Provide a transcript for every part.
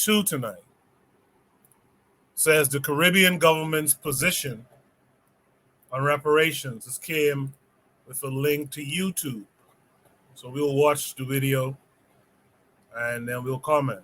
2 tonight says the Caribbean government's position on reparations. This came with a link to YouTube. So we'll watch the video and then we'll comment.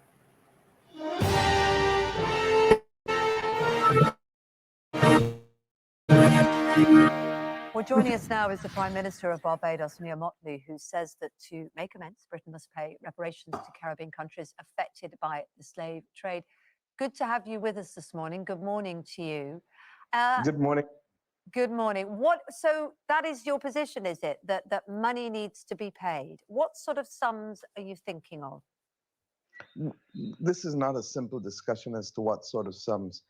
Well, joining us now is the Prime Minister of Barbados, Mia Mottley, who says that to make amends, Britain must pay reparations to Caribbean countries affected by the slave trade. Good to have you with us this morning. Good morning to you. Good morning. Good morning. So that is your position, is it, that money needs to be paid? What sort of sums are you thinking of? This is not a simple discussion as to what sort of sums.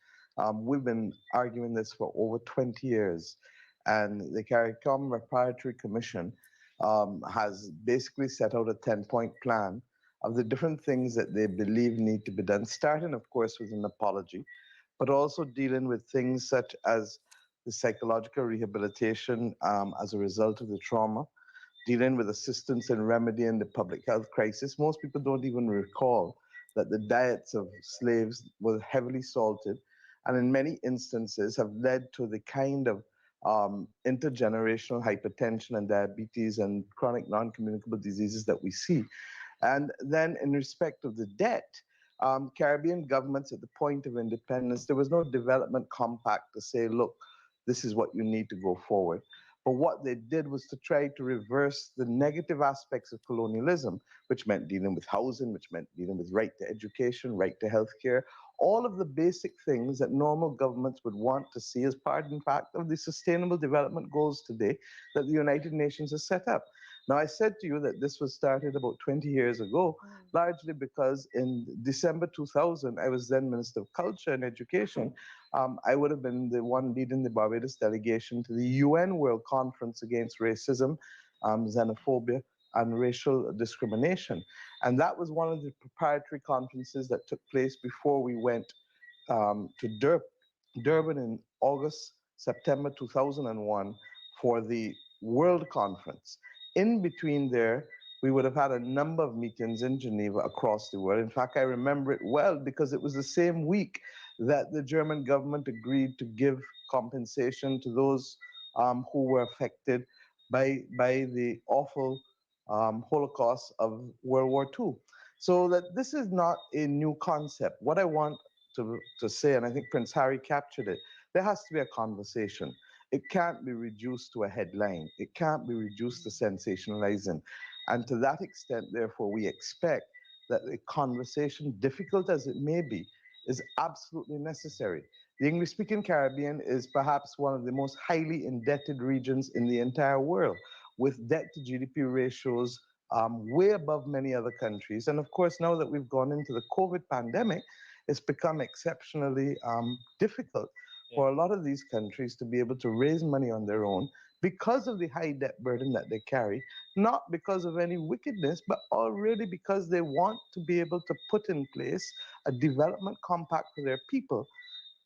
We've been arguing this for over 20 years. And the CARICOM Reparatory Commission has basically set out a 10-point plan of the different things that they believe need to be done, starting, of course, with an apology, but also dealing with things such as the psychological rehabilitation as a result of the trauma, dealing with assistance and remedying the public health crisis. Most people don't even recall that the diets of slaves were heavily salted, and in many instances have led to the kind of intergenerational hypertension and diabetes and chronic non-communicable diseases that we see. And then in respect of the debt, Caribbean governments at the point of independence, there was no development compact to say, look, this is what you need to go forward. But what they did was to try to reverse the negative aspects of colonialism, which meant dealing with housing, which meant dealing with right to education, right to healthcare, all of the basic things that normal governments would want to see as part, in fact, of the Sustainable Development Goals today that the United Nations has set up. Now, I said to you that this was started about 20 years ago, largely because in December 2000, I was then Minister of Culture and Education. I would have been the one leading the Barbados delegation to the UN World Conference Against Racism, Xenophobia, and Racial Discrimination. And that was one of the preparatory conferences that took place before we went to Durban in September 2001 for the World Conference. In between there, we would have had a number of meetings in Geneva across the world. In fact, I remember it well because it was the same week that the German government agreed to give compensation to those who were affected by the awful Holocaust of World War II. So that this is not a new concept. What I want to say, and I think Prince Harry captured it, there has to be a conversation. It can't be reduced to a headline. It can't be reduced to sensationalizing. And to that extent, therefore, we expect that a conversation, difficult as it may be, is absolutely necessary. The English-speaking Caribbean is perhaps one of the most highly indebted regions in the entire world, with debt-to-GDP ratios way above many other countries. And of course, now that we've gone into the COVID pandemic, it's become exceptionally difficult for a lot of these countries to be able to raise money on their own because of the high debt burden that they carry, not because of any wickedness, but already because they want to be able to put in place a development compact for their people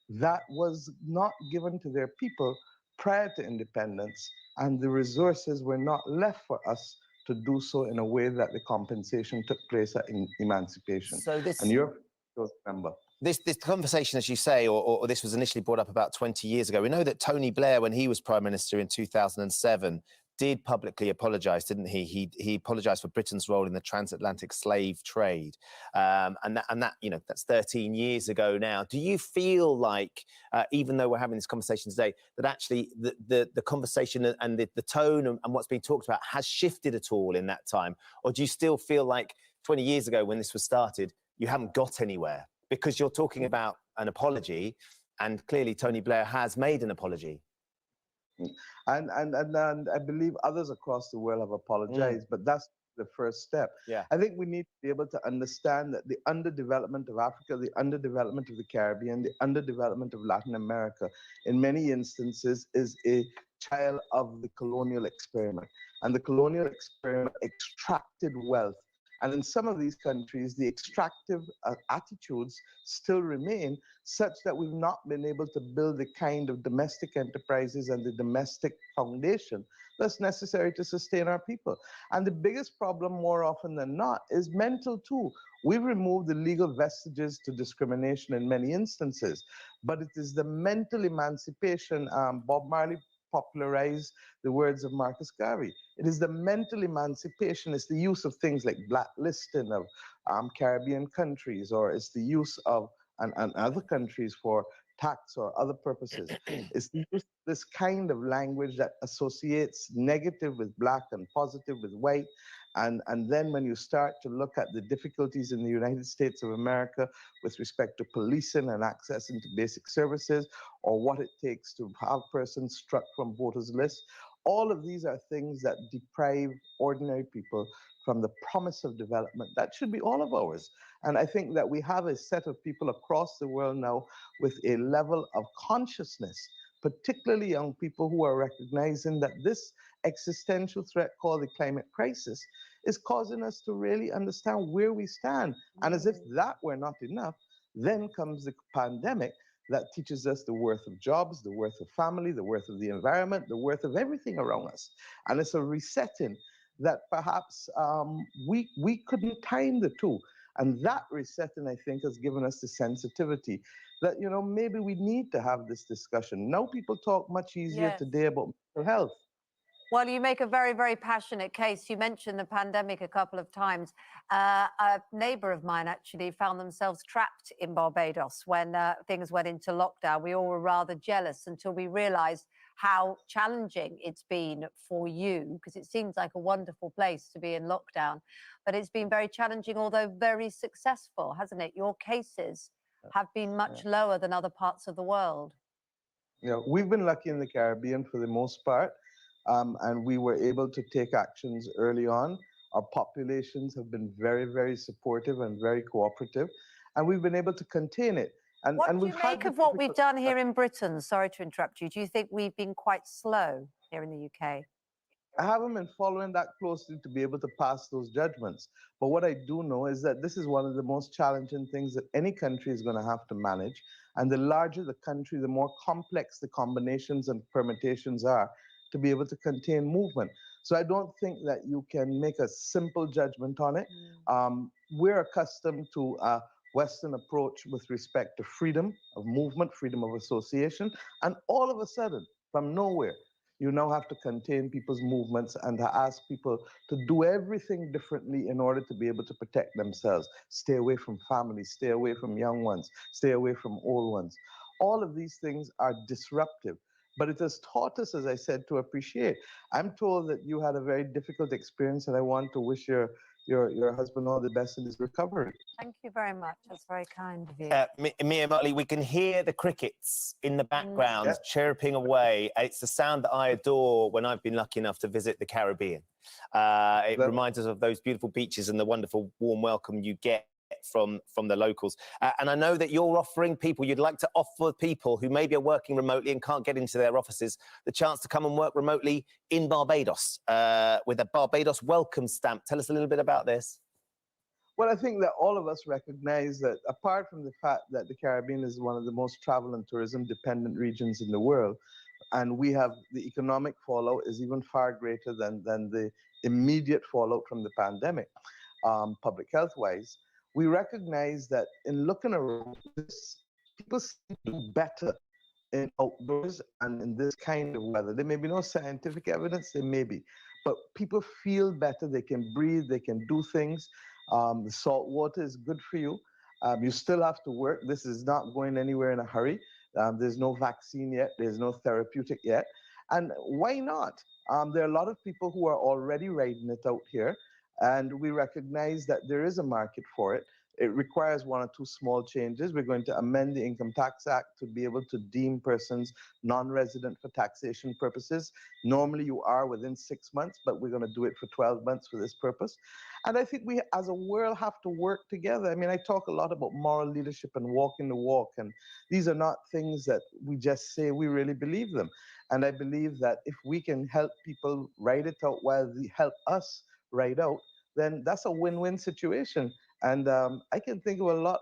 that was not given to their people prior to independence, and the resources were not left for us to do so in a way that the compensation took place at emancipation. So this, and you're a member. This conversation, as you say, or this was initially brought up about 20 years ago. We know that Tony Blair, when he was Prime Minister in 2007, did publicly apologise, didn't he? He apologised for Britain's role in the transatlantic slave trade, and that you know, that's 13 years ago now. Do you feel like, even though we're having this conversation today, that actually the conversation and the tone and what's being talked about has shifted at all in that time, or do you still feel like 20 years ago when this was started, you haven't got anywhere? Because you're talking about an apology, and clearly Tony Blair has made an apology. And I believe others across the world have apologized, but that's the first step. Yeah. I think we need to be able to understand that the underdevelopment of Africa, the underdevelopment of the Caribbean, the underdevelopment of Latin America, in many instances is a child of the colonial experiment. And the colonial experiment extracted wealth And in some of these countries, the extractive attitudes still remain such that we've not been able to build the kind of domestic enterprises and the domestic foundation that's necessary to sustain our people. And the biggest problem, more often than not, is mental too. We've removed the legal vestiges to discrimination in many instances, but it is the mental emancipation. Bob Marley popularized the words of Marcus Garvey. It is the mental emancipation, it's the use of things like blacklisting of Caribbean countries, or it's the use of and other countries for tax or other purposes. It's the use of this kind of language that associates negative with black and positive with white. And then when you start to look at the difficulties in the United States of America with respect to policing and access into basic services, or what it takes to have persons struck from voters' lists, all of these are things that deprive ordinary people from the promise of development. That should be all of ours. And I think that we have a set of people across the world now with a level of consciousness, particularly young people who are recognizing that this existential threat called the climate crisis is causing us to really understand where we stand. And as if that were not enough, then comes the pandemic that teaches us the worth of jobs, the worth of family, the worth of the environment, the worth of everything around us. And it's a resetting that perhaps we couldn't time the two. And that resetting, I think, has given us the sensitivity that, you know, maybe we need to have this discussion. Now people talk much easier today about mental health. Well, you make a very, very passionate case. You mentioned the pandemic a couple of times. A neighbour of mine actually found themselves trapped in Barbados when things went into lockdown. We all were rather jealous until we realised how challenging it's been for you, because it seems like a wonderful place to be in lockdown. But it's been very challenging, although very successful, hasn't it? Your cases have been much lower than other parts of the world. You know, we've been lucky in the Caribbean for the most part. And we were able to take actions early on. Our populations have been very, very supportive and very cooperative, and we've been able to contain it. And, What and do we've you had make of what we've done here in Britain? Sorry to interrupt you. Do you think we've been quite slow here in the UK? I haven't been following that closely to be able to pass those judgments. But what I do know is that this is one of the most challenging things that any country is going to have to manage. And the larger the country, the more complex the combinations and permutations are to be able to contain movement. So I don't think that you can make a simple judgment on it. We're accustomed to a Western approach with respect to freedom of movement, freedom of association, and all of a sudden, from nowhere, you now have to contain people's movements and to ask people to do everything differently in order to be able to protect themselves. Stay away from families, stay away from young ones, stay away from old ones. All of these things are disruptive. But it has taught us, as I said, to appreciate. I'm told that you had a very difficult experience, and I want to wish your husband all the best in his recovery. Thank you very much. That's very kind of you. Mia Motley, we can hear the crickets in the background chirping away. It's the sound that I adore when I've been lucky enough to visit the Caribbean. It reminds us of those beautiful beaches and the wonderful warm welcome you get from the locals. And I know that you're offering people, you'd like to offer people who maybe are working remotely and can't get into their offices the chance to come and work remotely in Barbados with a Barbados welcome stamp. Tell us a little bit about this. Well, I think that all of us recognize that apart from the fact that the Caribbean is one of the most travel and tourism dependent regions in the world, and we have the economic fallout is even far greater than the immediate fallout from the pandemic, public health wise, we recognize that in looking around, people seem to do better in outdoors and in this kind of weather. There may be no scientific evidence, there may be, but people feel better, they can breathe, they can do things. The salt water is good for you. You still have to work. This is not going anywhere in a hurry. There's no vaccine yet, there's no therapeutic yet. And why not? There are a lot of people who are already riding it out here. And we recognize that there is a market for it. It requires one or two small changes. We're going to amend the Income Tax Act to be able to deem persons non-resident for taxation purposes. Normally you are within 6 months, but we're going to do it for 12 months for this purpose. And I think we as a world have to work together. I mean, I talk a lot about moral leadership and walking the walk, and these are not things that we just say, we really believe them. And I believe that if we can help people ride it out while they help us ride out, then that's a win-win situation. And I can think of a lot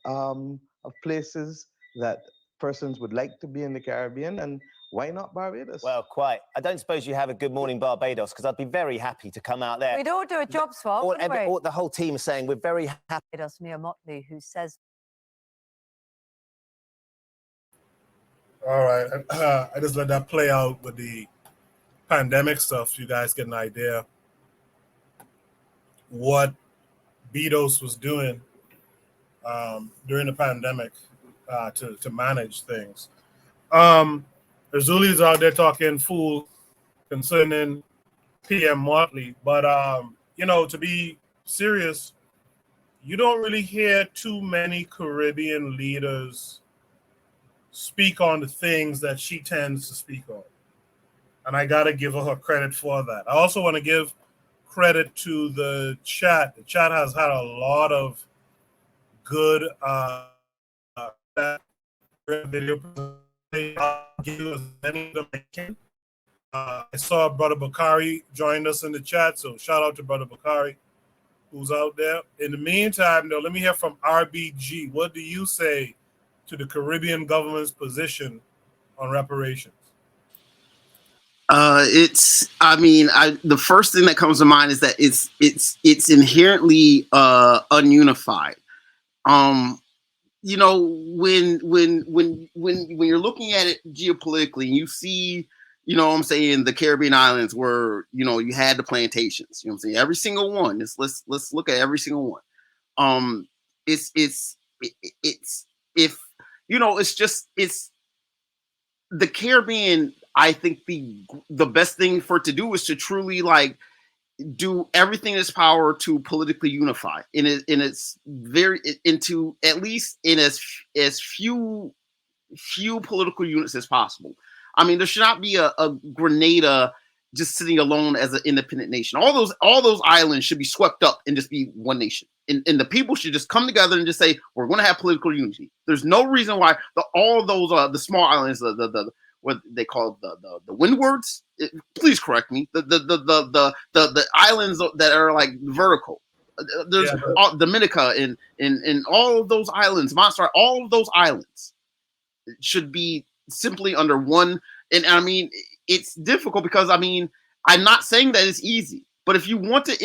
of places that persons would like to be in the Caribbean, and why not Barbados? Well, quite. I don't suppose you have a Good Morning Barbados, because I'd be very happy to come out there. We'd all do a job swap, wouldn't we? The whole team is saying we're very happy. Barbados, Mia Motley, who says... All right. I just let that play out with the pandemic stuff so you guys get an idea what Bedos was doing during the pandemic to manage things. Azuli's out there talking fool concerning PM Motley, but to be serious, you don't really hear too many Caribbean leaders speak on the things that she tends to speak on. And I got to give her credit for that. I also want to give credit to the chat. The chat has had a lot of good video presentations. I'll give you as many of them I can. I saw Brother Bakari joined us in the chat, so shout out to Brother Bakari who's out there. In the meantime, though, let me hear from RBG. What do you say to the Caribbean government's position on reparations? The first thing that comes to mind is that it's inherently ununified. When you're looking at it geopolitically, you see, the Caribbean islands where, you had the plantations, every single one. Let's look at every single one. It's the Caribbean. I think the best thing for it to do is to truly do everything in its power to politically unify into at least in as few political units as possible. I mean, there should not be a Grenada just sitting alone as an independent nation. All those islands should be swept up and just be one nation. And the people should just come together and just say, we're going to have political unity. There's no reason why all those the small islands, what they call the windwards. Please correct me. The islands that are vertical. There's Dominica and all of those islands, Montserrat. All of those islands should be simply under one. And I mean, it's difficult because I'm not saying that it's easy, but if you want to,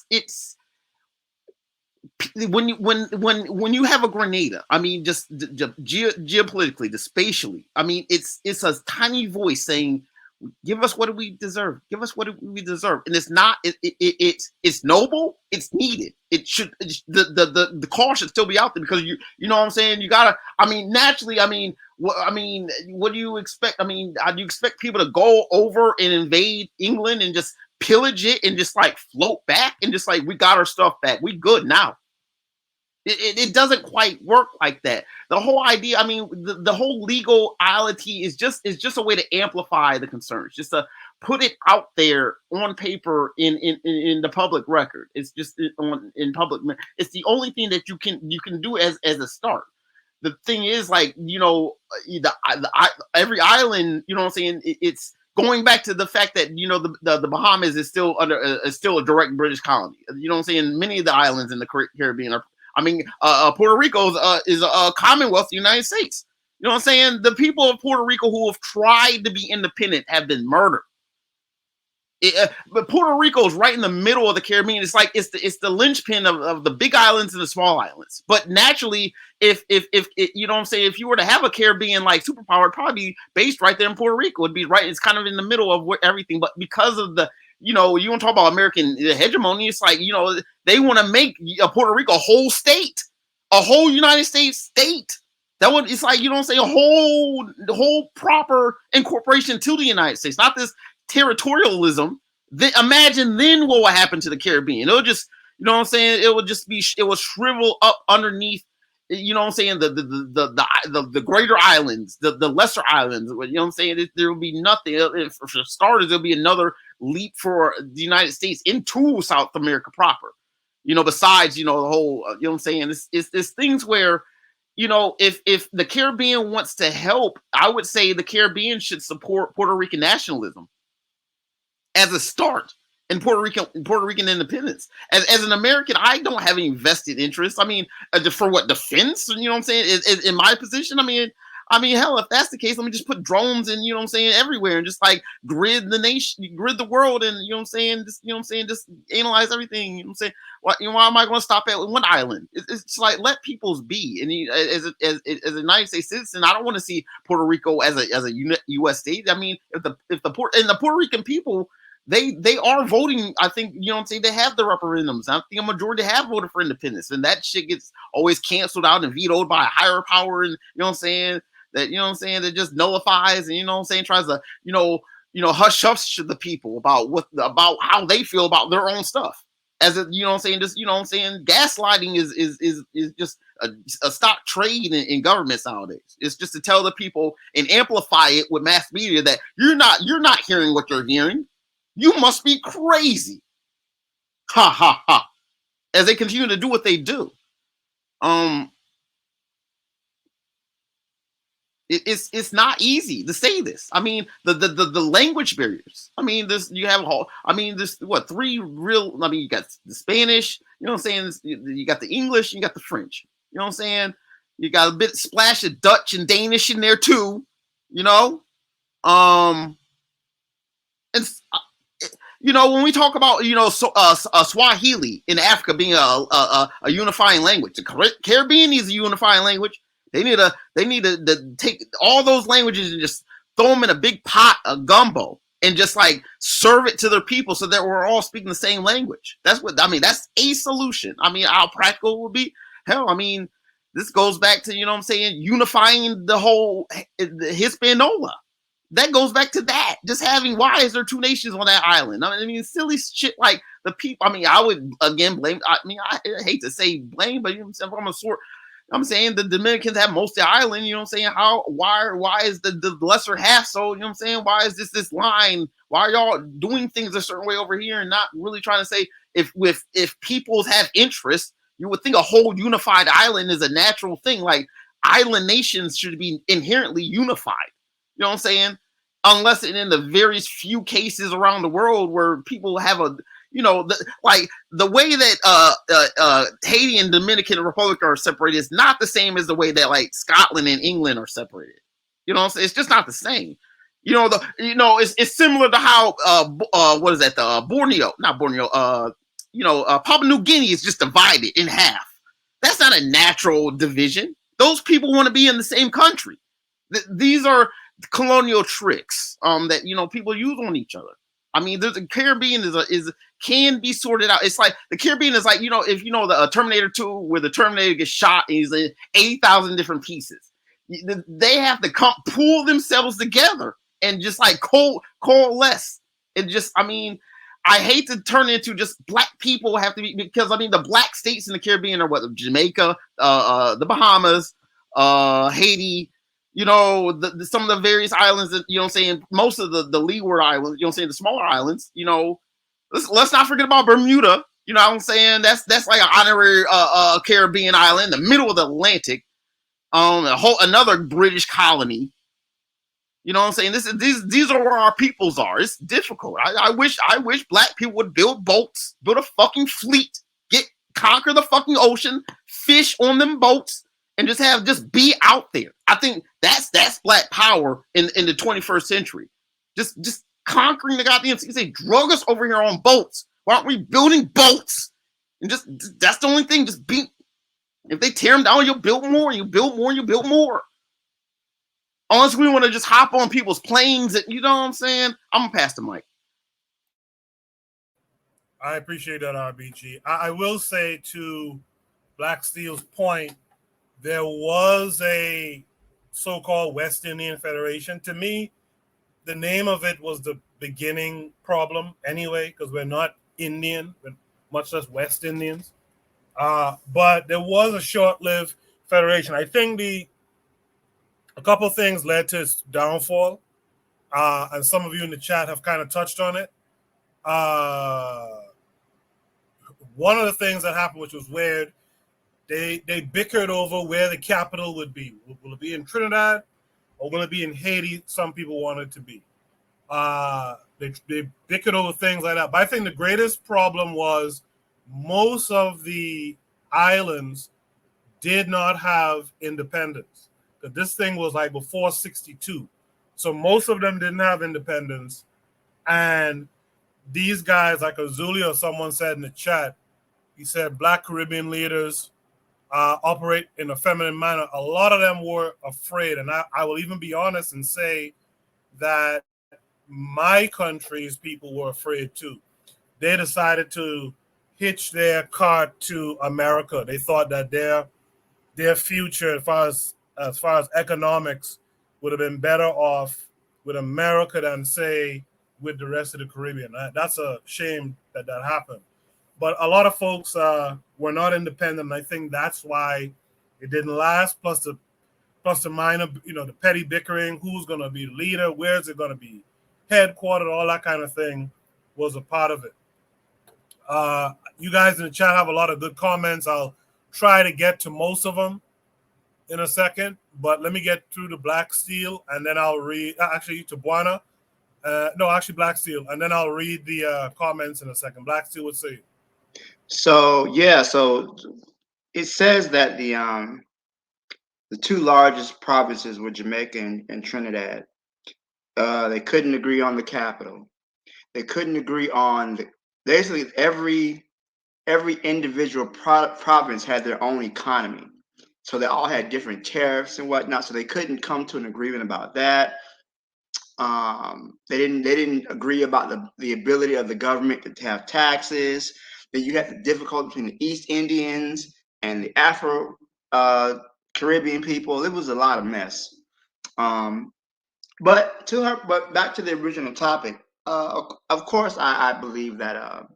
it's. When you have a Grenada, just geopolitically, spatially, it's a tiny voice saying, "Give us what we deserve. Give us what we deserve." And it's not. It's noble. It's needed. It should. The call should still be out there because you know what I'm saying. You gotta. Naturally. What do you expect? Do you expect people to go over and invade England and just pillage it and just float back and just we got our stuff back. We good now. It doesn't quite work like that. The whole idea, the whole legality is just a way to amplify the concerns, just to put it out there on paper in the public record. It's just in public. It's the only thing that you can do as a start. The thing is, every island, you know what I'm saying? It's going back to the fact that the Bahamas is still a direct British colony. You know what I'm saying? Many of the islands in the Caribbean are. Puerto Rico is a Commonwealth of the United States. You know what I'm saying? The people of Puerto Rico who have tried to be independent have been murdered. But Puerto Rico is right in the middle of the Caribbean. It's the linchpin of the big islands and the small islands. But naturally, if you know what I'm saying, if you were to have a Caribbean superpower, it'd probably be based right there in Puerto Rico. It'd be right. It's kind of in the middle of everything. But because of the you want to talk about American hegemony, it's they want to make Puerto Rico a whole state, a whole United States state. It's you know what I'm saying, a whole proper incorporation to the United States, not this territorialism. Imagine then what will happen to the Caribbean. It'll just, you know what I'm saying, it will shrivel up underneath. You know what I'm saying? The greater islands, the lesser islands. You know what I'm saying? There will be nothing. For starters, there'll be another leap for the United States into South America proper. Besides, the whole. You know what I'm saying? It's things where, if the Caribbean wants to help, I would say the Caribbean should support Puerto Rican nationalism as a start. in Puerto Rican independence. As an American, I don't have any vested interest. I mean, for what, defense? You know what I'm saying? Is in my position, I mean, hell, if that's the case, let me just put drones in, you know what I'm saying, everywhere, and just like grid the nation, grid the world, and you know what I'm saying, just analyze everything. You know what I'm saying? Why am I going to stop at one island? It's like, let peoples be. And as a United States citizen, I don't want to see Puerto Rico as a U.S. state. I mean, if the Puerto Rican people, they are voting. I think, you know what I'm saying, they have the referendums. I think a majority have voted for independence, and that shit gets always canceled out and vetoed by a higher power. And you know what I'm saying, that, you know what I'm saying, that just nullifies, and you know what I'm saying, tries to hush the people about how they feel about their own stuff. As a, you know what I'm saying, just, you know what I'm saying, gaslighting is just a stock trade in governments nowadays. It's just to tell the people and amplify it with mass media that you're not hearing what you're hearing. You must be crazy. Ha ha ha. As they continue to do what they do. It's not easy to say this. I mean, the language barriers. I mean, you got the Spanish, you know what I'm saying? You got the English, you got the French. You know what I'm saying? You got a bit splash of Dutch and Danish in there too, you know? And you know, when we talk about, you know, Swahili in Africa being a unifying language, the Caribbean is a unifying language. They need to take all those languages and just throw them in a big pot of gumbo and just like serve it to their people so that we're all speaking the same language. That's a solution. I mean, how practical it would be. Hell, I mean, this goes back to, you know what I'm saying, unifying the whole Hispaniola. That goes back to that. Just having, why is there two nations on that island? I mean, silly shit like the people. I mean, I would again blame. I mean, I hate to say blame, but you know what I'm saying, I'm saying the Dominicans have most of the island, you know what I'm saying? Why is the lesser half so, you know what I'm saying? Why is this line? Why are y'all doing things a certain way over here and not really trying to say, if peoples have interest, you would think a whole unified island is a natural thing. Like, island nations should be inherently unified. You know what I'm saying? Unless in the various few cases around the world where people have a, you know, the way that Haiti and Dominican Republic are separated is not the same as the way that like Scotland and England are separated. You know what I'm saying? It's just not the same. You know, it's similar to how what is that? Papua New Guinea is just divided in half. That's not a natural division. Those people want to be in the same country. These are colonial tricks that, you know, people use on each other. I mean, the Caribbean can be sorted out. It's like the Caribbean is like, you know, if you know the Terminator 2, where the Terminator gets shot and he's in 80,000 different pieces. They have to pull themselves together and just like coalesce. And just, I mean, I hate to turn into just black people have to be, because I mean, the black states in the Caribbean are what? Jamaica, the Bahamas, Haiti, you know, some of the various islands that, you know what I'm saying, most of the Leeward Islands, you know what I'm saying, the smaller islands, you know, let's not forget about Bermuda, you know what I'm saying, that's like an honorary Caribbean island in the middle of the Atlantic, another British colony, you know what I'm saying, these are where our peoples are. It's difficult. I wish black people would build boats, build a fucking fleet, conquer the fucking ocean, fish on them boats, and just be out there. I think that's black power in the 21st century. Just conquering the goddamn sea. Say, drug us over here on boats. Why aren't we building boats? And just, that's the only thing. Just be. If they tear them down, you'll build more. You build more. You build more. Unless we want to just hop on people's planes, and you know what I'm saying. I'm gonna pass the mic. I appreciate that, RBG. I will say, to Black Steel's point, there was a so-called West Indian Federation. To me, the name of it was the beginning problem anyway, because we're not Indian, much less West Indians. But there was a short-lived federation. I think a couple of things led to its downfall, and some of you in the chat have kind of touched on it. One of the things that happened, which was weird, they bickered over where the capital would be. Will it be in Trinidad or will it be in Haiti? Some people wanted it to be. They bickered over things like that. But I think the greatest problem was most of the islands did not have independence. Because this thing was like before 62. So most of them didn't have independence. And these guys, like Azuli or someone said in the chat, he said Black Caribbean leaders operate in a feminine manner. A lot of them were afraid. And I will even be honest and say that my country's people were afraid too. They decided to hitch their cart to America. They thought that their future as far as economics would have been better off with America than say with the rest of the Caribbean. That's a shame that happened. But a lot of folks were not independent. And I think that's why it didn't last. Plus the minor, the petty bickering, who's going to be the leader, where's it going to be headquartered, all that kind of thing was a part of it. You guys in the chat have a lot of good comments. I'll try to get to most of them in a second, but let me get through the Black Steel, and then I'll read, actually, to Buana. Black Steel, and then I'll read the comments in a second. Black Steel would say. So it says that the two largest provinces were Jamaica and Trinidad. They couldn't agree on the capital. They couldn't agree on basically every individual province had their own economy. So they all had different tariffs and whatnot. So they couldn't come to an agreement about that. They didn't agree about the ability of the government to have taxes. Then you had the difficulty between the East Indians and the Afro Caribbean people. It was a lot of mess. But back to the original topic. Of course, I believe that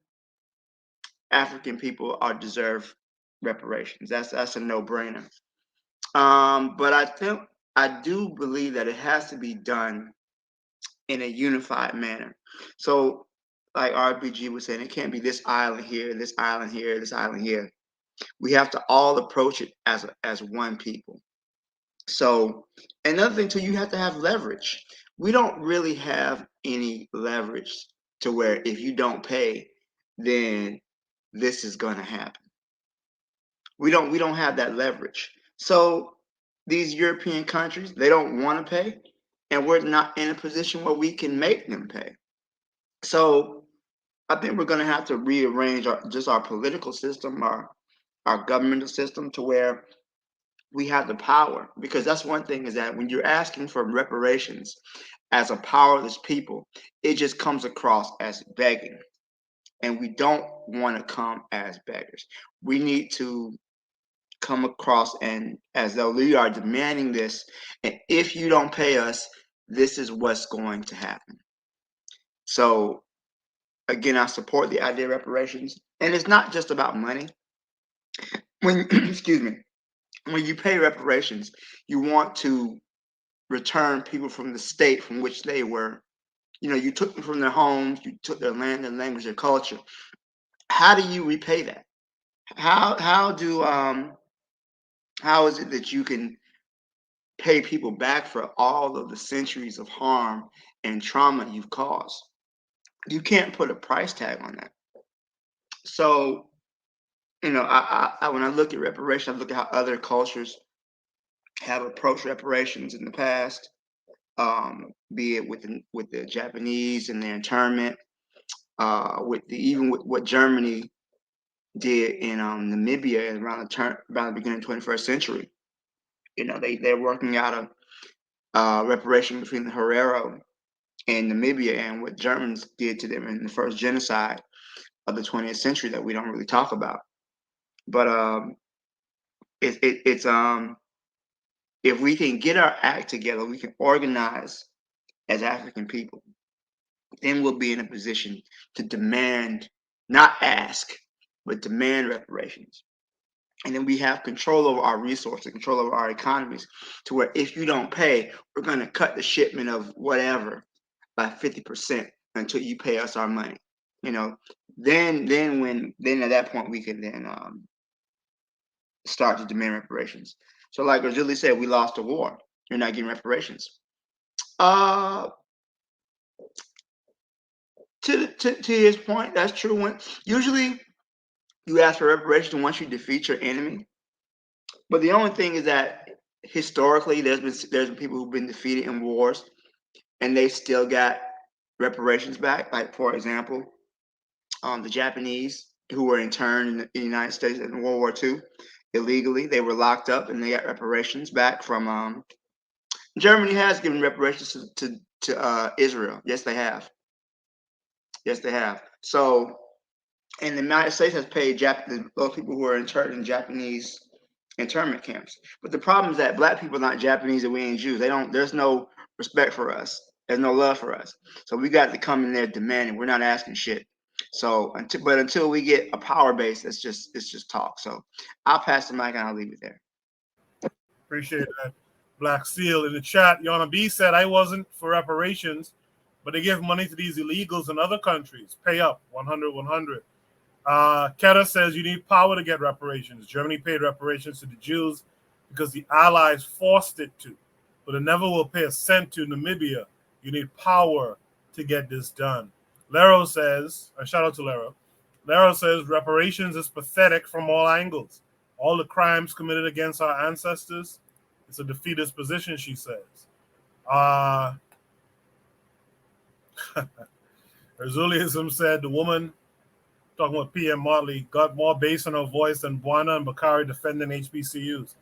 African people deserve reparations. That's a no-brainer. But I do believe that it has to be done in a unified manner. So, like RBG was saying, it can't be this island here, this island here, this island here. We have to all approach it as one people. So, another thing too, you have to have leverage. We don't really have any leverage to where if you don't pay, then this is going to happen. We don't have that leverage. So these European countries, they don't want to pay, and we're not in a position where we can make them pay. So I think we're going to have to rearrange our political system, our governmental system, to where we have the power. Because that's one thing, is that when you're asking for reparations as a powerless people, it just comes across as begging. And we don't want to come as beggars. We need to come across and as though we are demanding this, and if you don't pay us, this is what's going to happen. So again, I support the idea of reparations, and it's not just about money. When excuse me, when you pay reparations, you want to return people from the state from which they were. You took them from their homes, you took their land, their language, their culture. How do you repay that? How is it that you can pay people back for all of the centuries of harm and trauma you've caused? You can't put a price tag on that. So, I when I look at reparations, I look at how other cultures have approached reparations in the past, be it with the Japanese and their internment, even with what Germany did in Namibia around the beginning of the 21st century. They're working out a reparation between the Herero and Namibia, and what Germans did to them in the first genocide of the 20th century that we don't really talk about. But it's if we can get our act together, we can organize as African people, then we'll be in a position to demand, not ask, but demand reparations. And then we have control over our resources, control over our economies, to where if you don't pay, we're going to cut the shipment of whatever by 50% until you pay us our money. Then at that point we can then start to demand reparations. So like Rajuli said, we lost a war. You're not getting reparations. to his point, that's true. When usually you ask for reparations once you defeat your enemy, but the only thing is that historically there's been people who've been defeated in wars and they still got reparations back. Like for example, the Japanese who were interned in the United States in World War II illegally, they were locked up and they got reparations back from. Germany has given reparations to Israel. Yes, they have. Yes, they have. So, and the United States has paid those people who are interned in Japanese internment camps. But the problem is that black people are not Japanese and we ain't Jews. There's no respect for us. There's no love for us. So we got to come in there demanding. We're not asking shit. So until we get a power base, it's just talk. So I'll pass the mic and I'll leave it there. Appreciate that. Black Seal in the chat. Yana B said, I wasn't for reparations, but they give money to these illegals in other countries. Pay up, 100, 100. Keta says you need power to get reparations. Germany paid reparations to the Jews because the Allies forced it to, but it never will pay a cent to Namibia. You need power to get this done. Lero says, shout out to Lero. Lero says reparations is pathetic from all angles. All the crimes committed against our ancestors, it's a defeatist position, she says. Erzuliism said the woman, talking about PM Motley, got more bass in her voice than Buana and Bakari defending HBCUs.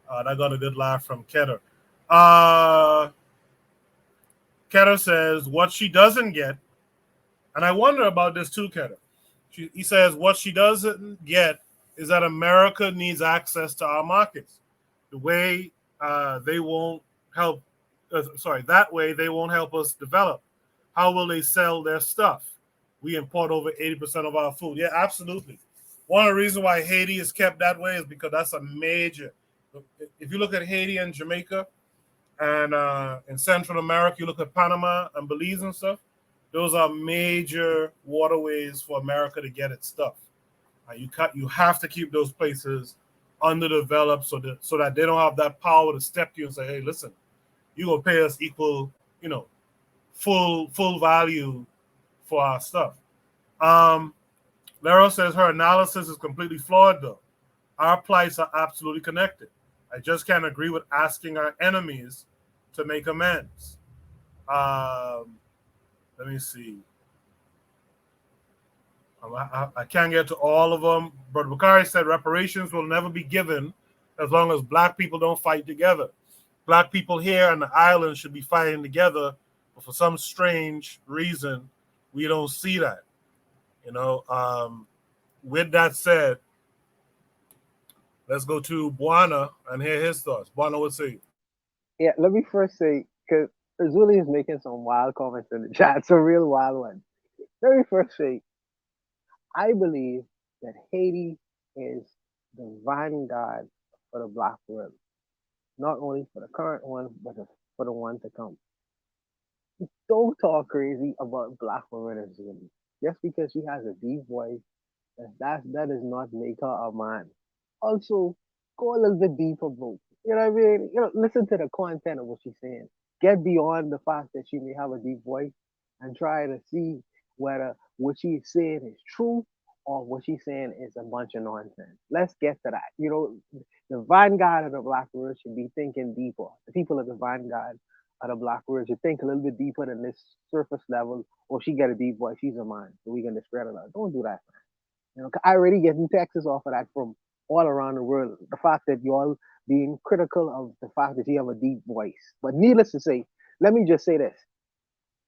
That got a good laugh from Keter. Keter says what she doesn't get, and I wonder about this too, Keter. He says what she doesn't get is that America needs access to our markets. The way they won't help, that way they won't help us develop. How will they sell their stuff? We import over 80% of our food. Yeah, absolutely. One of the reasons why Haiti is kept that way is because that's a major. If you look at Haiti and Jamaica and in Central America, you look at Panama and Belize and stuff, those are major waterways for America to get its stuff. You have to keep those places underdeveloped so that they don't have that power to step to you and say, hey, listen, you're going to pay us equal, full value for our stuff. Lero says her analysis is completely flawed, though. Our plights are absolutely connected. I just can't agree with asking our enemies to make amends. Let me see. I can't get to all of them. Brother Bakari said reparations will never be given as long as black people don't fight together. Black people here on the island should be fighting together, but for some strange reason, we don't see that. With that said, let's go to Buana and hear his thoughts. Buana, what say you? Yeah, let me first say, because Azuli is making some wild comments in the chat, some real wild ones. Let me first say, I believe that Haiti is the vanguard for the black world, not only for the current one, but for the one to come. Don't talk crazy about black women as women. Just because she has a deep voice, that does not make her a man. Also, go a little bit deeper, bro. You know what I mean? Listen to the content of what she's saying. Get beyond the fact that she may have a deep voice and try to see whether what she's saying is true or what she's saying is a bunch of nonsense. Let's get to that. The vanguard of the black world should be thinking deeper. The people of the vanguard of the black world should think a little bit deeper than this surface level. Or she get a deep voice, she's a man, so we can discredit her. Don't do that, man. I already getting texts off of that from all around the world. The fact that y'all being critical of the fact that you have a deep voice. But needless to say, let me just say this.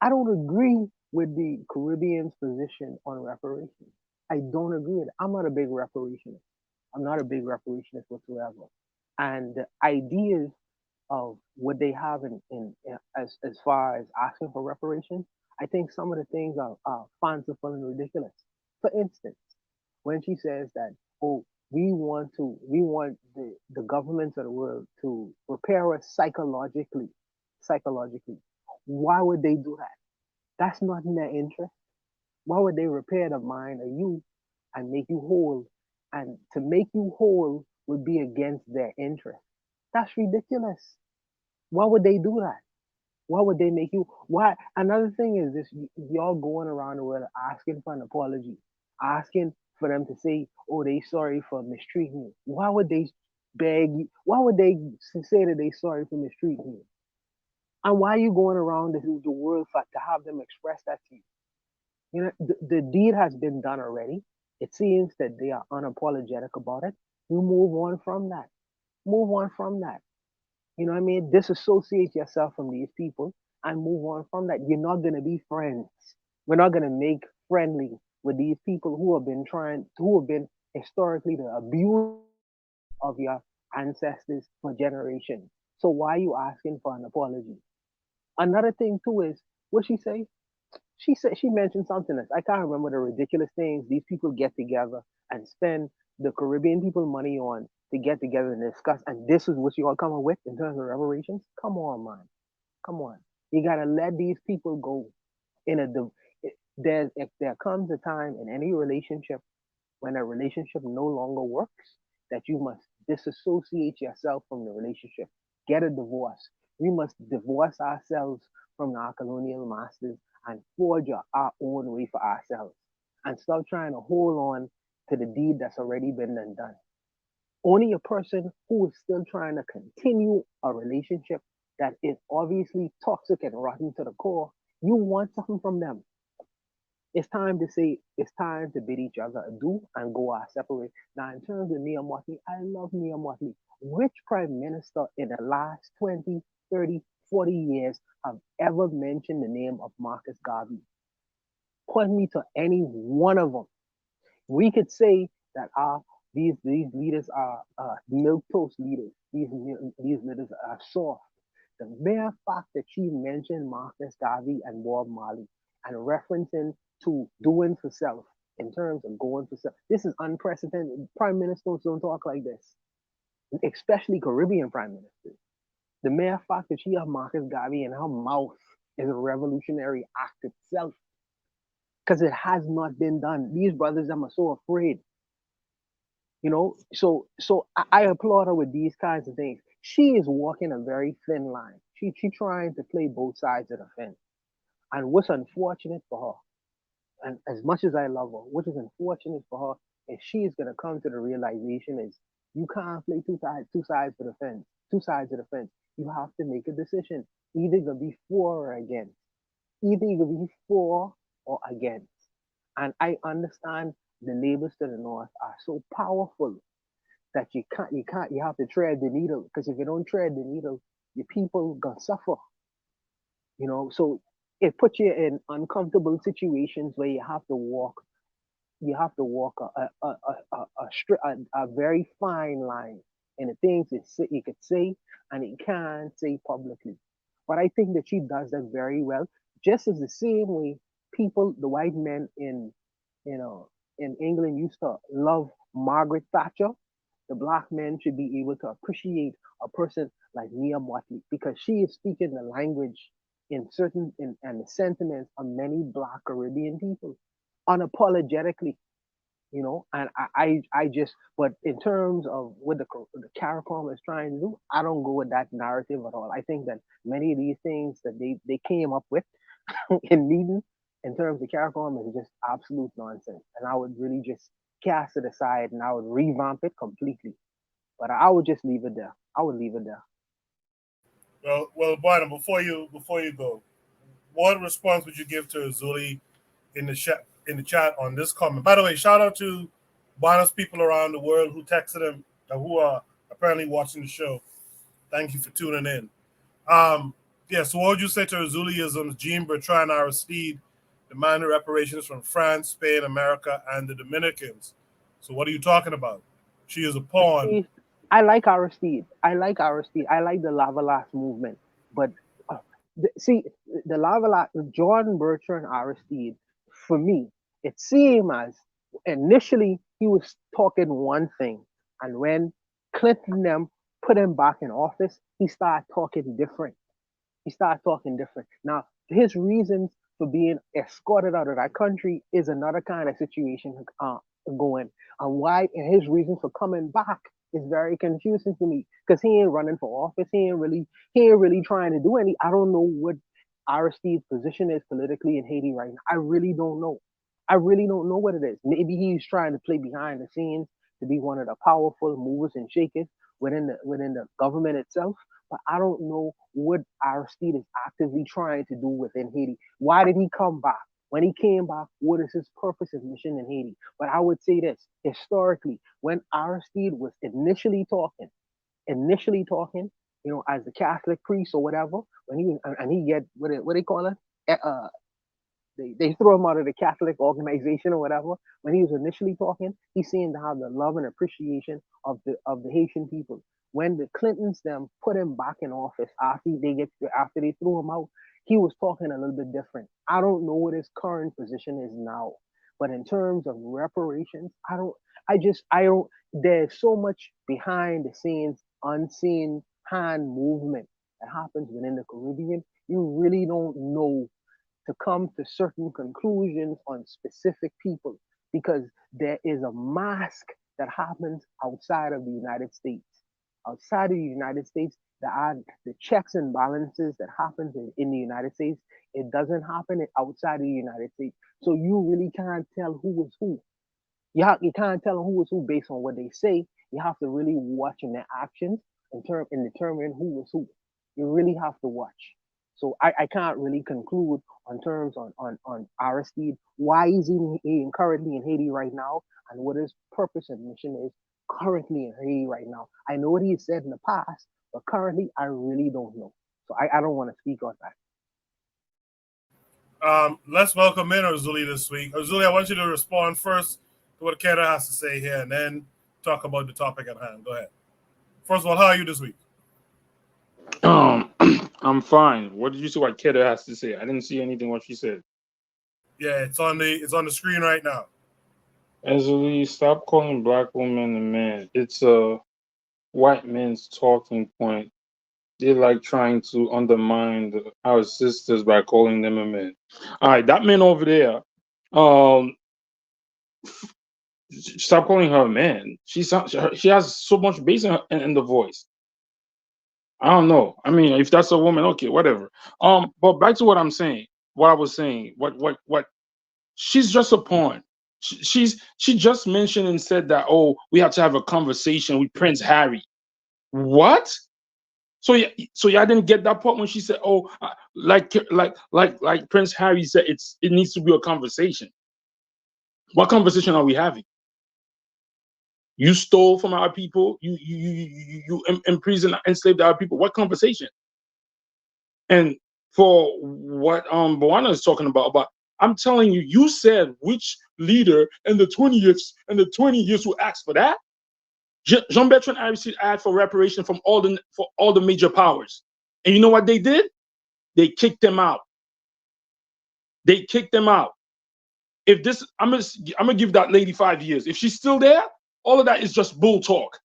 I don't agree with the Caribbean's position on reparations. I don't agree with it. I'm not a big reparationist. I'm not a big reparationist whatsoever. And the ideas of what they have in as far as asking for reparations, I think some of the things are fanciful and ridiculous. For instance, when she says that, we want the governments of the world to prepare us psychologically. Why would they do that? That's not in their interest. Why would they repair the mind of you and make you whole? And to make you whole would be against their interest. That's ridiculous. Why would they do that? Why would they make you? Why? Another thing is this: y'all going around the world asking for an apology, asking for them to say, "Oh, they sorry for mistreating you." Why would they beg you? Why would they say that they sorry for mistreating you? And why are you going around the world for to have them express that to you? You know, the deed has been done already. It seems that they are unapologetic about it. You move on from that. Move on from that. You know what I mean? Disassociate yourself from these people and move on from that. You're not going to be friends. We're not going to make friendly with these people who have been historically the abuse of your ancestors for generations. So why are you asking for an apology? Another thing too is what she say? She said she mentioned something else. I can't remember the ridiculous things these people get together and spend the Caribbean people money on to get together and discuss. And this is what you all come up with in terms of reparations. Come on, man. Come on. You gotta let these people go. In a if there comes a time in any relationship when a relationship no longer works, that you must disassociate yourself from the relationship. Get a divorce. We must divorce ourselves from our colonial masters and forge our own way for ourselves. And stop trying to hold on to the deed that's already been done. Only a person who is still trying to continue a relationship that is obviously toxic and rotten to the core, you want something from them. It's time to say it's time to bid each other adieu and go our separate ways. Now, in terms of Mia Mottley, I love Mia Mottley. Which prime minister in the last 20, 30, 40 years have ever mentioned the name of Marcus Garvey? Point me to any one of them. We could say that these leaders are milk toast leaders. These leaders are soft. The mere fact that she mentioned Marcus Garvey and Bob Marley and referencing to doing for self in terms of going for self, this is unprecedented. Prime ministers don't talk like this, especially Caribbean prime ministers. The mere fact that she has Marcus Garvey in her mouth is a revolutionary act itself because it has not been done. These brothers are so afraid. You know, so I applaud her with these kinds of things. She is walking a very thin line. She trying to play both sides of the fence. And what's unfortunate for her, and as much as I love her, what is unfortunate for her is she is gonna come to the realization is you can't play two sides of the fence, two sides of the fence. You have to make a decision. Either you're gonna be for or against. Either you're gonna be for or against. And I understand the neighbors to the north are so powerful that you have to tread the needle. Because if you don't tread the needle, the people gonna suffer. You know, so it puts you in uncomfortable situations where you have to walk a very fine line in the things you could say and you can't say publicly. But I think that she does that very well, just as the same way people, the white men you know, in England used to love Margaret Thatcher. The black men should be able to appreciate a person like Mia Mottley because she is speaking the language and the sentiments of many black Caribbean people unapologetically, you know. And I just, but in terms of what the CARICOM is trying to do, I don't go with that narrative at all. I think that many of these things that they came up with in meetings in terms of CARICOM is just absolute nonsense. And I would really just cast it aside and I would revamp it completely. But I would just leave it there. I would leave it there. Well, Barnum, before you go, what response would you give to Zuli in the chat on this comment? By the way, shout out to Barnum's people around the world who texted him, who are apparently watching the show. Thank you for tuning in. So what would you say to Azuliism's Jean Bertrand Aristide demanding reparations from France, Spain, America, and the Dominicans? So what are you talking about? She is a pawn. I like Aristide. I like the Lavalas movement. But the Lavalas, John Bertrand Aristide, for me, it seemed as initially he was talking one thing. And when Clinton them put him back in office, he started talking different. Now, his reasons for being escorted out of that country is another kind of situation going. And why, and his reasons for coming back It's very confusing to me because he ain't running for office. He ain't really trying to do any. I don't know what Aristide's position is politically in Haiti right now. I really don't know. I really don't know what it is. Maybe he's trying to play behind the scenes to be one of the powerful movers and shakers within the government itself. But I don't know what Aristide is actively trying to do within Haiti. Why did he come back? When he came back, what is his purpose and mission in Haiti? But I would say this, historically, when Aristide was initially talking, as the Catholic priest or whatever, when he was, and he get what they call it, they throw him out of the Catholic organization or whatever. When he was initially talking, he seemed to have the love and appreciation of the Haitian people. When the Clintons them put him back in office after they threw him out, he was talking a little bit different. I don't know what his current position is now, but in terms of reparations, there's so much behind the scenes, unseen hand movement that happens within the Caribbean. You really don't know to come to certain conclusions on specific people because there is a mask that happens outside of the United States. Outside of the United States, the checks and balances that happens in the United States, it doesn't happen outside of the United States. So you really can't tell who is who. You can't tell who is who based on what they say. You have to really watch in their actions in determining who is who. You really have to watch. So I can't really conclude on terms on Aristide, why is he currently in Haiti right now, and what his purpose and mission is currently in Haiti right now. I know what he said in the past, but currently I really don't know. So I don't want to speak on that. Let's welcome in Ozuli this week. Ozuli, I want you to respond first to what Keda has to say here, and then talk about the topic at hand. Go ahead. First of all, how are you this week? I'm fine. What did you see what Keda has to say? I didn't see anything what she said. Yeah, it's on the screen right now. Ozuli, stop calling black women a man. It's a white man's talking point. They like trying to undermine our sisters by calling them a man. All right, that man over there, stop calling her a man. She has so much bass in the voice. I don't know. I mean, if that's a woman, okay, whatever. But back to what I'm saying. What I was saying. What? She's just a pawn. She just mentioned and said that, oh, we have to have a conversation with Prince Harry. What? So y'all didn't get that part when she said, oh, like Prince Harry said, it needs to be a conversation. What conversation are we having? You stole from our people. You imprisoned, enslaved our people. What conversation? And for what Boana is talking about, I'm telling you, you said which leader in the 20 years who asked for that? Jean-Bertrand Aristide asked for reparation from all the major powers. And you know what they did? They kicked them out. If this, I'm gonna give that lady 5 years. If she's still there, all of that is just bull talk.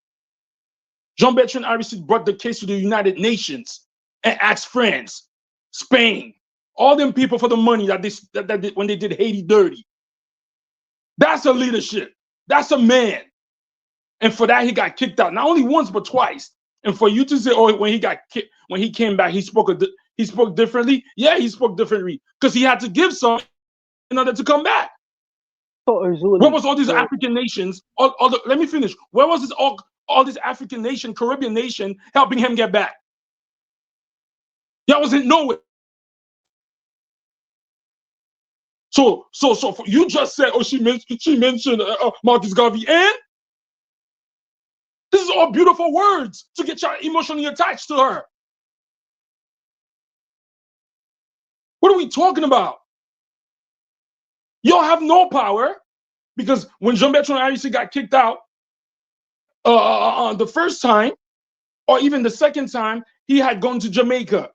Jean-Bertrand Aristide brought the case to the United Nations and asked France, Spain, all them people for the money that when they did Haiti dirty. That's a leadership. That's a man. And for that, he got kicked out, not only once, but twice. And for you to say, oh, when he came back, he spoke differently. Yeah, he spoke differently because he had to give some in order to come back. So, where was all these African nations? Let me finish. Where was this all these African nation, Caribbean nation helping him get back? That wasn't nowhere. So you just said, oh, she mentioned Marcus Garvey, and this is all beautiful words to get you emotionally attached to her. What are we talking about? Y'all have no power because when Jean-Bertrand Aristide got kicked out the first time, or even the second time, he had gone to Jamaica.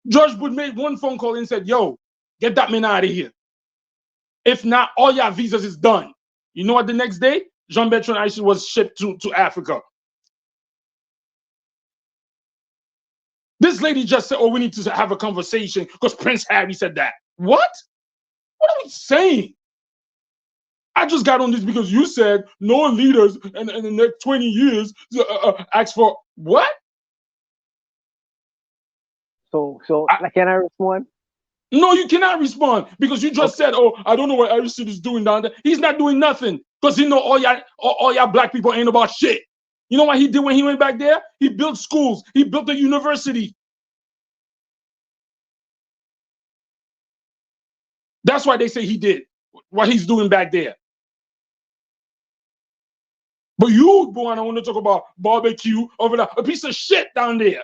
George Bush made one phone call and said, yo, get that man out of here. If not, all your visas is done. You know what, the next day, Jean-Bertrand Aristide was shipped to Africa. This lady just said, oh, we need to have a conversation because Prince Harry said that. What? What are we saying? I just got on this because you said no leaders in the next 20 years ask for what? So can I respond? No, you cannot respond because you just said, "Oh, I don't know what Aristide is doing down there." He's not doing nothing because he know all y'all black people ain't about shit. You know what he did when he went back there? He built schools. He built a university. That's why they say he did what he's doing back there. But you, boy, I want to talk about barbecue over there, a piece of shit down there.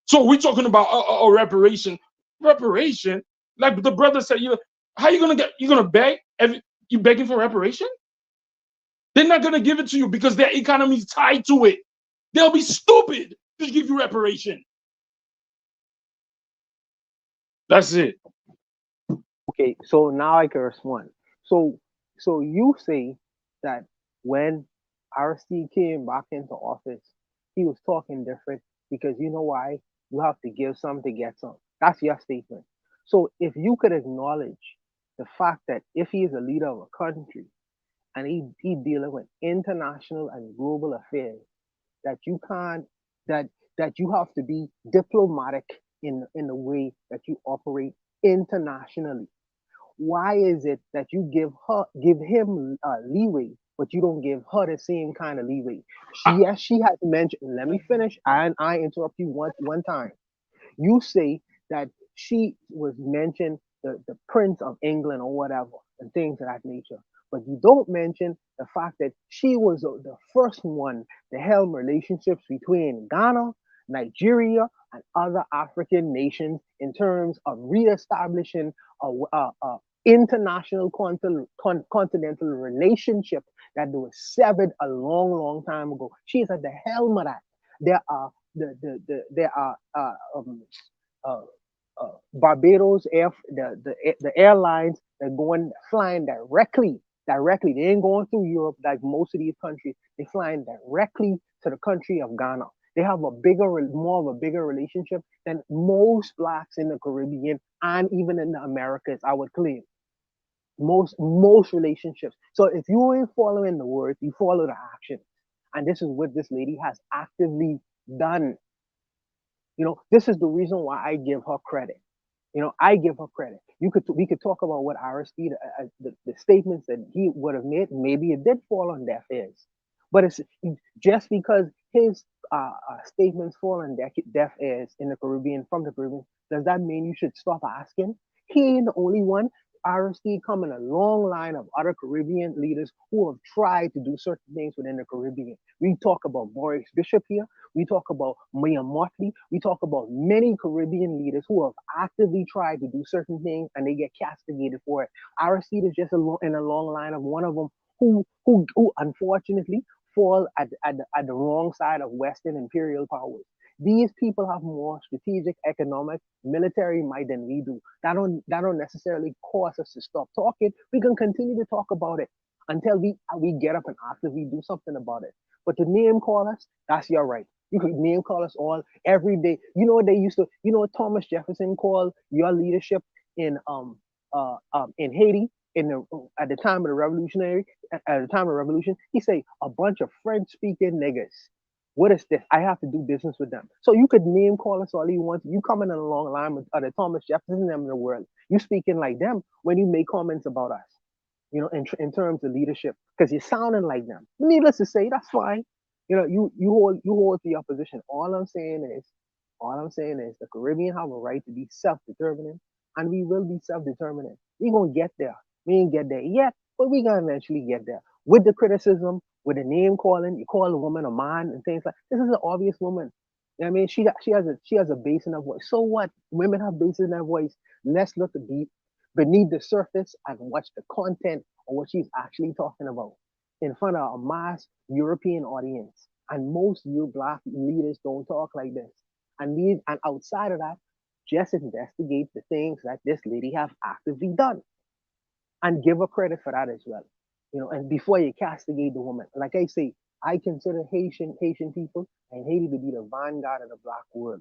So we're talking about a reparation. Reparation? Like the brother said, how you gonna get? You gonna beg? You begging for reparation? They're not gonna give it to you because their economy is tied to it. They'll be stupid to give you reparation. That's it. Okay, so now I can respond. So you say that when Aristide came back into office, he was talking different because you know why? You have to give some to get some. That's your statement. So if you could acknowledge the fact that if he is a leader of a country and he dealing with international and global affairs, that you can't that you have to be diplomatic in the way that you operate internationally. Why is it that you give him leeway, but you don't give her the same kind of leeway? She has mentioned. Let me finish, and I interrupt you one time. You say that she was mentioned the Prince of England or whatever and things of that nature, but you don't mention the fact that she was the first one to helm relationships between Ghana, Nigeria, and other African nations in terms of reestablishing a international continental relationship that was severed a long, long time ago. She is at the helm of that. There are there are uh, Barbados the airlines that going flying directly. They ain't going through Europe like most of these countries. They're flying directly to the country of Ghana. They have more of a bigger relationship than most blacks in the Caribbean and even in the Americas, I would claim. Most relationships. So if you ain't following the words, you follow the action. And this is what this lady has actively done. This is the reason why I give her credit. I give her credit. We could talk about what Aristide, the statements that he would have made. Maybe it did fall on deaf ears, but it's just because his statements fall on deaf ears in the Caribbean from the Caribbean. Does that mean you should stop asking? He ain't the only one. RSD come in a long line of other Caribbean leaders who have tried to do certain things within the Caribbean. We talk about Boris Bishop here. We talk about Mia Motley. We talk about many Caribbean leaders who have actively tried to do certain things and they get castigated for it. RSD is just in a long line of one of them who unfortunately fall at the wrong side of Western imperial powers. These people have more strategic, economic, military might than we do. That don't necessarily cause us to stop talking. We can continue to talk about it until we get up and actively do something about it. But to name call us, that's your right. You can name call us all every day. You know what they used to. You know what Thomas Jefferson called your leadership in Haiti at the time of the revolution. He say a bunch of French speaking niggas. What is this? I have to do business with them. So you could name call us all you want. You coming in a long line with the Thomas Jefferson them in the world. You speaking like them when you make comments about us. In terms of leadership, because you're sounding like them. Needless to say, that's fine. You hold the opposition. All I'm saying is the Caribbean have a right to be self-determining, and we will be self-determining. We're gonna get there. We ain't get there yet, but we gonna eventually get there. With the criticism, with the name calling, you call a woman a man and things like this is an obvious woman. You know what I mean, she has a bass in her voice. So what? Women have basses in their voice. Let's look beneath the surface and watch the content of what she's actually talking about in front of a mass European audience. And most black leaders don't talk like this. And outside of that, just investigate the things that this lady have actively done and give her credit for that as well. And before you castigate the woman, like I say, I consider Haitian people and Haiti to be the vanguard of the black world.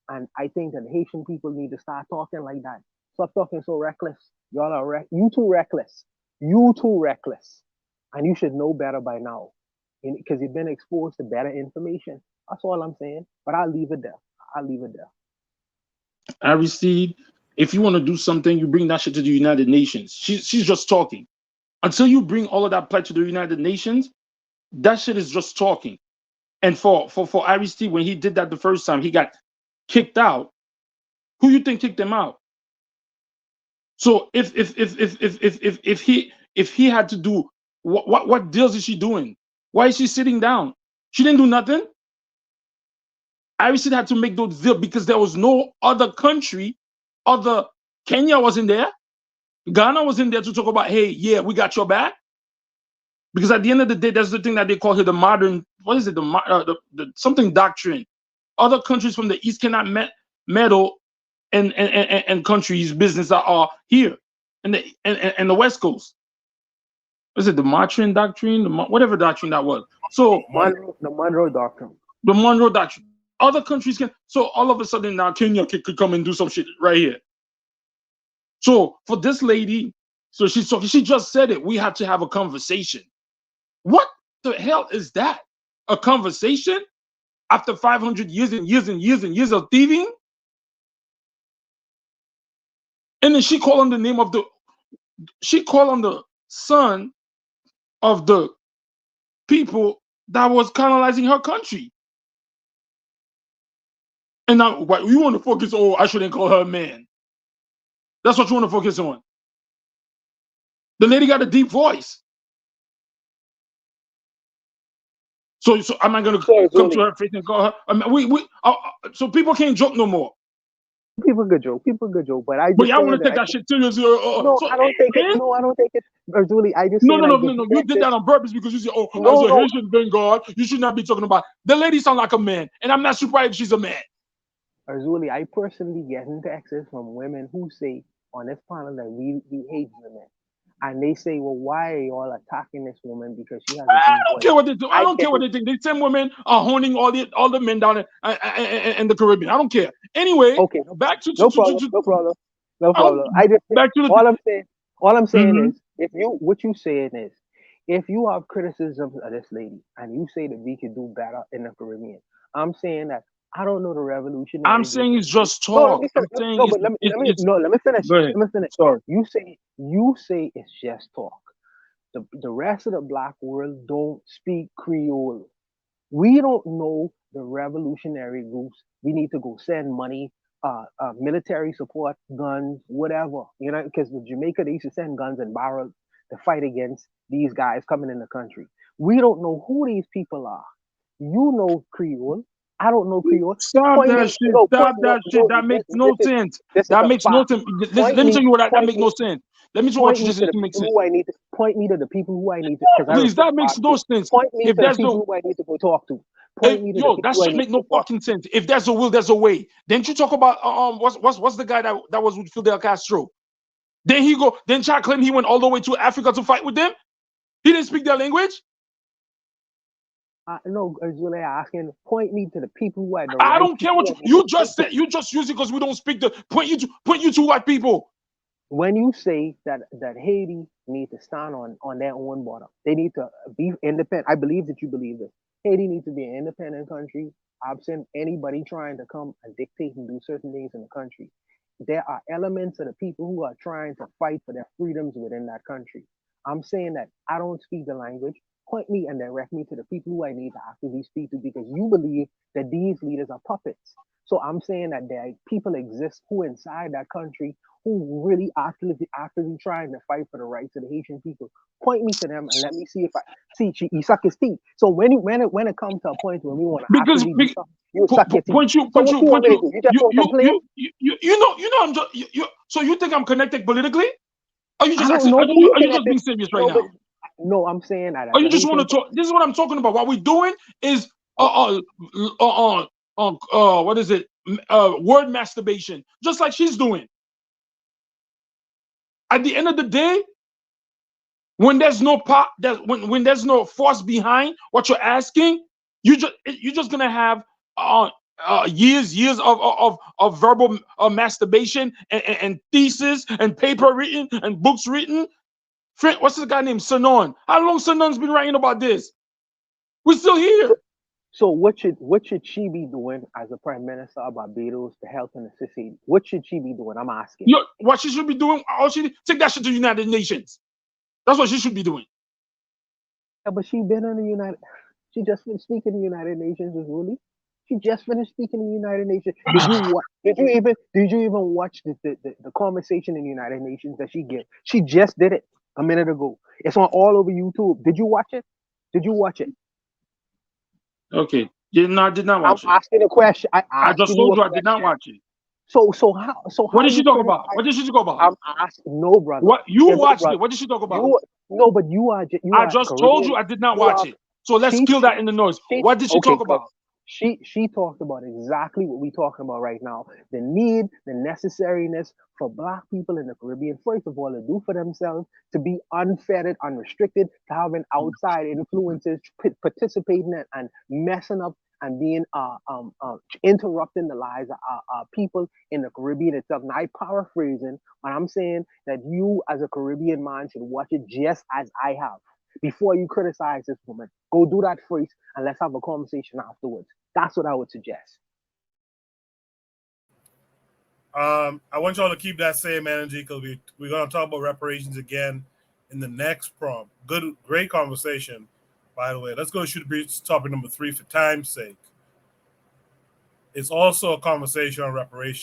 And I think that Haitian people need to start talking like that. Stop talking so reckless. Y'all are you too reckless. You too reckless. And you should know better by now. Because you've been exposed to better information. That's all I'm saying. But I'll leave it there. Aristide, if you want to do something, you bring that shit to the United Nations. She's just talking. Until you bring all of that pledge to the United Nations, that shit is just talking. And for Aristide, when he did that the first time, he got kicked out. Who you think kicked him out? So if he had to do what deals is she doing? Why is she sitting down? She didn't do nothing. Aristide had to make those deals because there was no other country, Kenya wasn't there, Ghana wasn't there to talk about, hey, yeah, we got your back. Because at the end of the day, that's the thing that they call here the modern, what is it, the something doctrine. Other countries from the East cannot meddle and countries' business that are here and the West Coast. Is it the Martian doctrine? Whatever doctrine that was. So the Monroe Doctrine. The Monroe Doctrine. Other countries can. So all of a sudden now Kenya could come and do some shit right here. So for this lady, so she's talking. She just said it. We have to have a conversation. What the hell is that? A conversation after 500 years and years and years and years of thieving? And then she called on the name of she called on the son of the people that was colonizing her country. And now what you want to focus on, I shouldn't call her a man. That's what you want to focus on. The lady got a deep voice. So am I going to come to her face and call her? I mean, so people can't joke no more. People good joke, but I want to take that shit seriously. No, I don't take it. No, I don't take it. Really, I just no. You did that on purpose because you said, as a Haitian Vanguard, you should not be talking about. The lady sound like a man, and I'm not surprised if she's a man. Really, I personally get into texts from women who say on this panel that we hate women. And they say, well, why are you all attacking this woman because she has a I don't care what they do. I don't care what they think. These same women are honing all the men down in the Caribbean. I don't care. Anyway, okay, back to no problem. I just back to all I'm saying is what you saying is if you have criticisms of this lady and you say that we could do better in the Caribbean, I'm saying that I don't know the revolution. I'm saying it's just talk. Let me finish. Sorry. You say it's just talk. The rest of the black world don't speak Creole. We don't know the revolutionary groups. We need to go send money, military support, guns, whatever. You know, because with Jamaica they used to send guns and barrels to fight against these guys coming in the country. We don't know who these people are. You know Creole. I don't know Creole. Stop that shit. Stop that shit. That makes no sense. That makes no sense. Let me tell you what that makes no sense. Let me tell you what you just said makes sense. Point me to the people who I need to. Please, that makes no sense. Point me to the people who I need to go talk to. That shit make no fucking sense. If there's a will, there's a way. Didn't you talk about what's the guy that was with Fidel Castro? Then Chad claimed he went all the way to Africa to fight with them. He didn't speak their language. No, Azule asking. Point me to the people who I don't care what you just said. You just use it because we don't speak the point you to white people. When you say that Haiti needs to stand on their own border, they need to be independent. I believe that you believe this. Haiti needs to be an independent country, absent anybody trying to come and dictate and do certain things in the country. There are elements of the people who are trying to fight for their freedoms within that country. I'm saying that I don't speak the language. Point me and direct me to the people who I need to actively speak to because you believe that these leaders are puppets. So I'm saying that there are people exist who inside that country who really actively trying to fight for the rights of the Haitian people. Point me to them and let me see if I see he suck his teeth. So when it comes to a point when we want to actively do something, you suck your teeth. So you think I'm connected politically? Are you just being serious right now? No, I'm saying that. Or you just want to talk? This is what I'm talking about. What we're doing is what is it? Word masturbation, just like she's doing. At the end of the day, when there's no when there's no force behind what you're asking, you're just gonna have years of verbal masturbation and thesis and paper written and books written. Friend, what's this guy named Sanon? How long Sanon's been writing about this? We're still here. So what should she be doing as a prime minister of Barbados to help and assist Haiti? What should she be doing? I'm asking. What she should be doing? Take that shit to the United Nations. That's what she should be doing. Yeah, but she been in the United. She just been speaking in the United Nations, really. She just finished speaking in the United Nations. Did you even watch the conversation in the United Nations that she get? She just did it a minute ago. It's on all over YouTube. Did you watch it? Did you watch it? Okay. I did not watch it. I'm asking a question. I just told you I did not watch it. So how? What did she talk about? What did she talk about? I'm asking. No, brother. What you watched it? What did she talk about? No, but you are. I just told you I did not watch it. So let's kill that in the noise. What did she talk about? She talked about exactly what we're talking about right now. The need, the necessariness for Black people in the Caribbean, first of all, to do for themselves, to be unfettered, unrestricted, to having outside influences participating and messing up and being interrupting the lives of people in the Caribbean itself. Now, I'm paraphrasing, but I'm saying that you as a Caribbean man should watch it just as I have. Before you criticize this woman, go do that first and let's have a conversation afterwards. That's what I would suggest. I want y'all to keep that same energy because we're going to talk about reparations again in the next prompt. Great conversation, by the way. Let's go shoot to topic number 3 for time's sake. It's also a conversation on reparations.